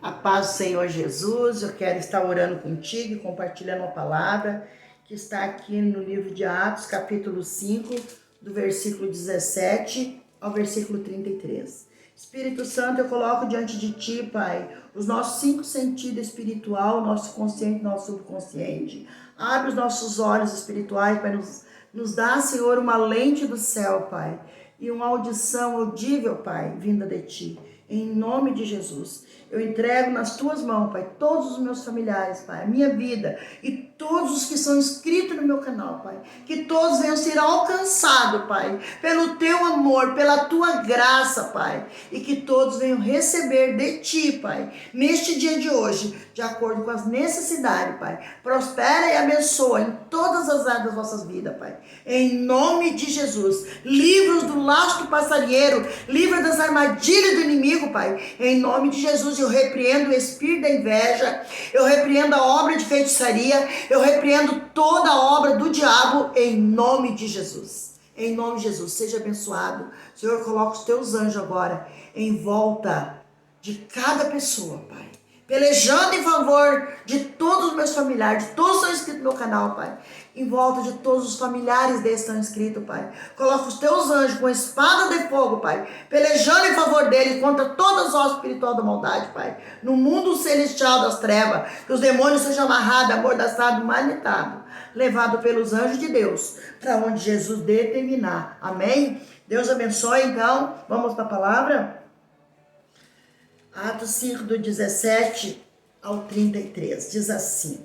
A paz do Senhor Jesus, eu quero estar orando contigo e compartilhando uma palavra que está aqui no livro de Atos, capítulo 5, do versículo 17 ao versículo 33. Espírito Santo, eu coloco diante de ti, Pai, os nossos 5 sentidos espiritual, nosso consciente, nosso subconsciente. Abre os nossos olhos espirituais para nos dar, Senhor, uma lente do céu, Pai, e uma audição audível, Pai, vinda de ti. Em nome de Jesus, eu entrego nas tuas mãos, Pai, todos os meus familiares, Pai, a minha vida e todos os que são inscritos no meu canal, Pai. Que todos venham ser alcançados, Pai, pelo teu amor, pela tua graça, Pai. E que todos venham receber de ti, Pai, neste dia de hoje, de acordo com as necessidades, Pai. Prospera e abençoa em todas as áreas das vossas vidas, Pai. Em nome de Jesus, livra-os do laço do passarinheiro, livra das armadilhas do inimigo, Pai. Em nome de Jesus, eu repreendo o espírito da inveja, eu repreendo a obra de feitiçaria, eu repreendo toda a obra do diabo, em nome de Jesus. Em nome de Jesus, seja abençoado. Senhor, coloca os teus anjos agora em volta de cada pessoa, Pai. Pelejando em favor de todos os meus familiares, de todos que estão inscritos no meu canal, Pai. Em volta de todos os familiares desses que estão inscritos, Pai. Coloca os teus anjos com espada de fogo, Pai. Pelejando em favor deles contra todas as obras espirituais da maldade, Pai. No mundo celestial das trevas, que os demônios sejam amarrados, amordaçados, manitados, levados pelos anjos de Deus, para onde Jesus determinar. Amém? Deus abençoe, então. Vamos para a palavra? Atos 5, do 17 ao 33, diz assim: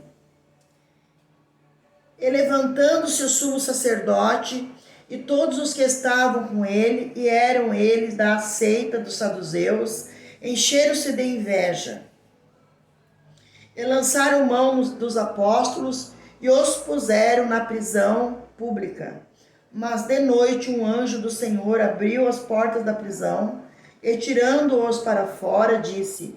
E levantando-se o sumo sacerdote e todos os que estavam com ele, e eram eles da seita dos saduceus, encheram-se de inveja, e lançaram mão dos apóstolos e os puseram na prisão pública. Mas de noite um anjo do Senhor abriu as portas da prisão, e tirando-os para fora, disse: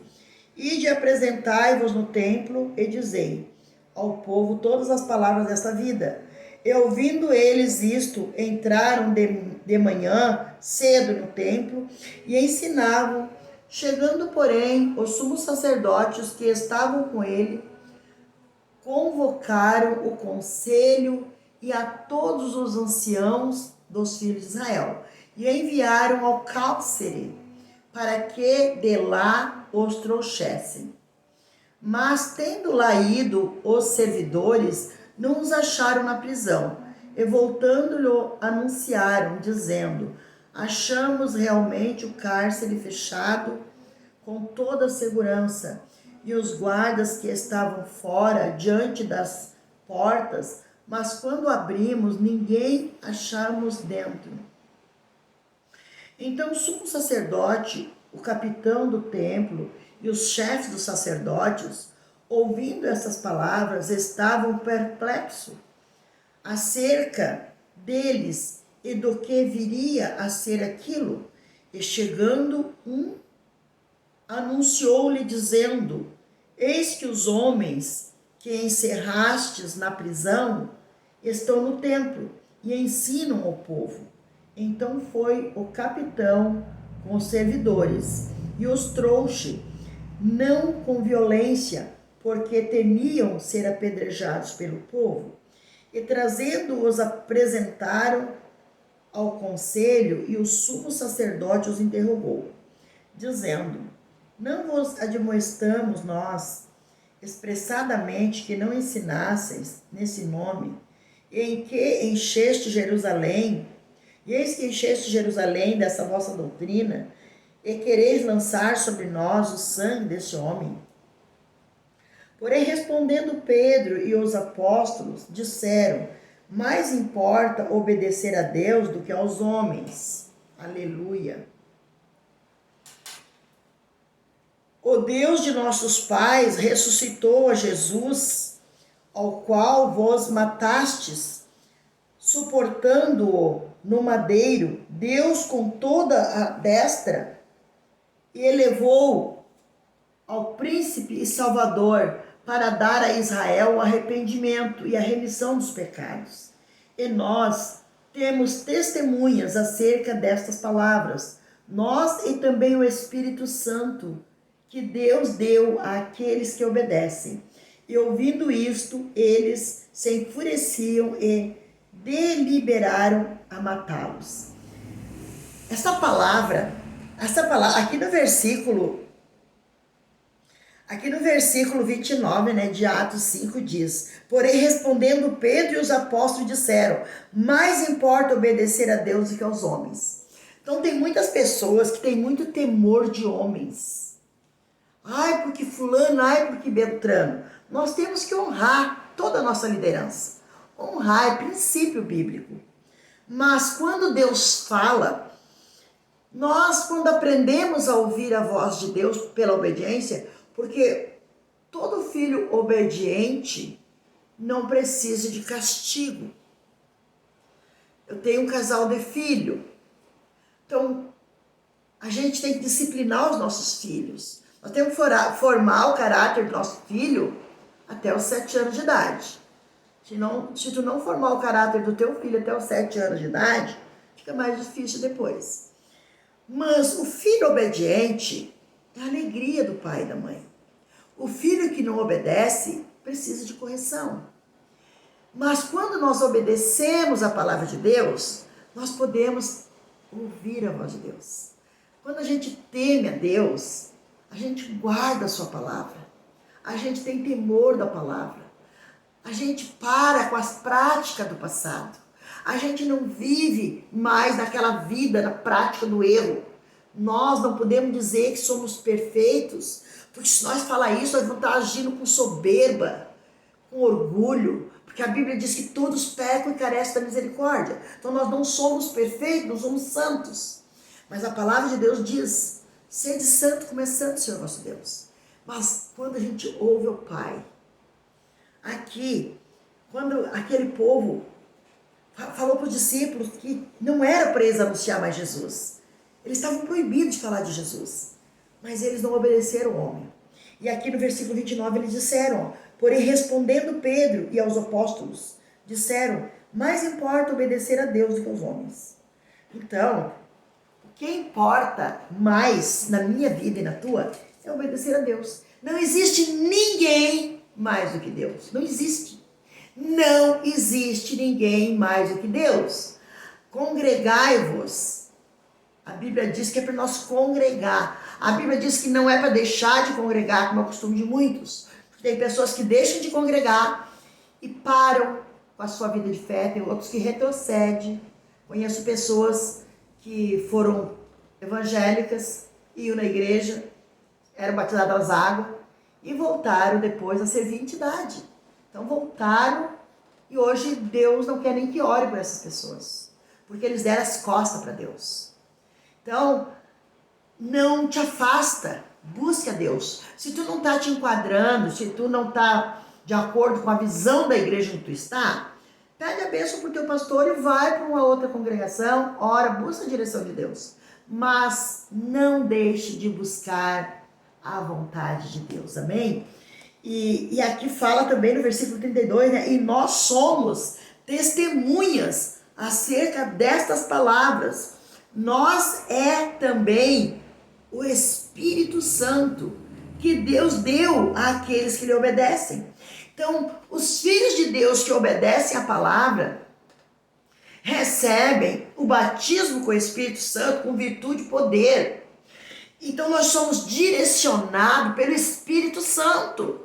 Ide apresentai-vos no templo e dizei ao povo todas as palavras desta vida. E ouvindo eles isto, entraram de manhã cedo no templo e ensinavam. Chegando, porém, os sumos sacerdotes que estavam com ele, convocaram o conselho e a todos os anciãos dos filhos de Israel, e enviaram ao cárcere para que de lá os trouxessem. Mas, tendo lá ido os servidores, não os acharam na prisão, e voltando-lhe anunciaram, dizendo: Achamos realmente o cárcere fechado com toda a segurança, e os guardas que estavam fora, diante das portas, mas quando abrimos, ninguém achamos dentro. Então o sumo sacerdote, o capitão do templo e os chefes dos sacerdotes, ouvindo essas palavras, estavam perplexos acerca deles e do que viria a ser aquilo. E chegando anunciou-lhe dizendo: Eis que os homens que encerrastes na prisão estão no templo e ensinam ao povo. Então foi o capitão com os servidores e os trouxe, não com violência, porque temiam ser apedrejados pelo povo. E trazendo-os apresentaram ao conselho, e o sumo sacerdote os interrogou, dizendo: Não vos admoestamos nós expressadamente que não ensinasseis nesse nome, em que encheste Jerusalém, e eis que encheste Jerusalém dessa vossa doutrina, e quereis lançar sobre nós o sangue deste homem? Porém, respondendo Pedro e os apóstolos, disseram: Mais importa obedecer a Deus do que aos homens. Aleluia. O Deus de nossos pais ressuscitou a Jesus, ao qual vos matastes, suportando-o no madeiro. Deus com toda a destra e elevou ao príncipe e salvador, para dar a Israel o arrependimento e a remissão dos pecados. E nós temos testemunhas acerca destas palavras, nós e também o Espírito Santo, que Deus deu àqueles que obedecem. E ouvindo isto, eles se enfureciam e deliberaram a matá-los. Essa palavra, aqui no versículo 29, né, de Atos 5 diz: porém respondendo Pedro e os apóstolos disseram: mais importa obedecer a Deus do que aos homens. Então tem muitas pessoas que têm muito temor de homens. Ai, porque fulano, ai, porque Beltrano. Nós temos que honrar toda a nossa liderança. Honrar é princípio bíblico. Mas quando Deus fala, nós quando aprendemos a ouvir a voz de Deus pela obediência, porque todo filho obediente não precisa de castigo. Eu tenho um casal de filho. Então, a gente tem que disciplinar os nossos filhos. Nós temos que formar o caráter do nosso filho até os 7 anos de idade. Se tu não formar o caráter do teu filho até os 7 anos de idade, fica mais difícil depois. Mas o filho obediente é a alegria do pai e da mãe. O filho que não obedece precisa de correção. Mas quando nós obedecemos a palavra de Deus, nós podemos ouvir a voz de Deus. Quando a gente teme a Deus, a gente guarda a sua palavra. A gente tem temor da palavra. A gente para com as práticas do passado. A gente não vive mais naquela vida, na prática do erro. Nós não podemos dizer que somos perfeitos, porque se nós falar isso, nós vamos estar agindo com soberba, com orgulho, porque a Bíblia diz que todos pecam e carecem da misericórdia. Então nós não somos perfeitos, não somos santos. Mas a palavra de Deus diz: sede santo como é santo, Senhor nosso Deus. Mas quando a gente ouve o Pai, aqui, quando aquele povo falou para os discípulos que não era para eles anunciar mais Jesus. Eles estavam proibidos de falar de Jesus. Mas eles não obedeceram ao homem. E aqui no versículo 29 eles disseram: porém respondendo Pedro e aos apóstolos, disseram: mais importa obedecer a Deus do que aos homens. Então, o que importa mais na minha vida e na tua é obedecer a Deus. Não existe ninguém mais do que Deus. Não existe. Não existe ninguém mais do que Deus. Congregai-vos. A Bíblia diz que é para nós congregar. A Bíblia diz que não é para deixar de congregar, como é o costume de muitos. Tem pessoas que deixam de congregar e param com a sua vida de fé. Tem outros que retrocedem. Conheço pessoas que foram evangélicas, iam na igreja, eram batizadas às águas e voltaram depois a servir entidade. Então voltaram e hoje Deus não quer nem que ore por essas pessoas, porque eles deram as costas para Deus. Então, não te afasta, busca Deus. Se tu não está te enquadrando, se tu não está de acordo com a visão da igreja onde tu está, pede a bênção para o teu pastor e vai para uma outra congregação, ora, busca a direção de Deus. Mas não deixe de buscar a vontade de Deus, amém? E aqui fala também no versículo 32, né? E nós somos testemunhas acerca destas palavras. Nós é também o Espírito Santo que Deus deu àqueles que lhe obedecem. Então, os filhos de Deus que obedecem à palavra recebem o batismo com o Espírito Santo com virtude e poder. Então, nós somos direcionados pelo Espírito Santo.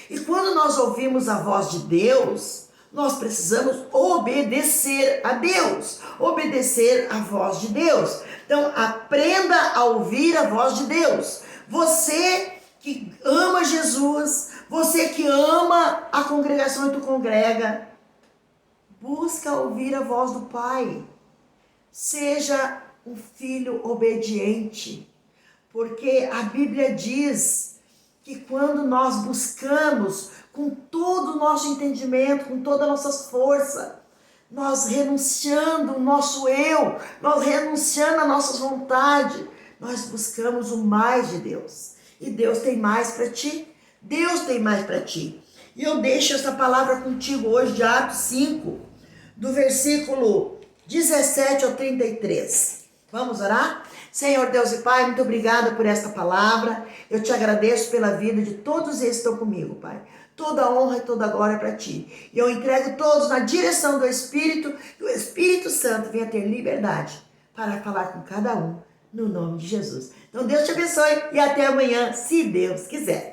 E quando nós ouvimos a voz de Deus, nós precisamos obedecer a Deus, obedecer a voz de Deus. Então, aprenda a ouvir a voz de Deus. Você que ama Jesus, você que ama a congregação e tu congrega, busca ouvir a voz do Pai. Seja um filho obediente, porque a Bíblia diz que quando nós buscamos com todo o nosso entendimento, com toda a nossa força, nós renunciando o nosso eu, nós renunciando a nossa vontade, nós buscamos o mais de Deus. E Deus tem mais para ti. Deus tem mais para ti. E eu deixo essa palavra contigo hoje de Atos 5, do versículo 17 ao 33. Vamos orar? Senhor Deus e Pai, muito obrigada por esta palavra. Eu te agradeço pela vida de todos eles que estão comigo, Pai. Toda a honra e toda a glória para ti. E eu entrego todos na direção do Espírito, que o Espírito Santo venha ter liberdade para falar com cada um, no nome de Jesus. Então Deus te abençoe e até amanhã, se Deus quiser.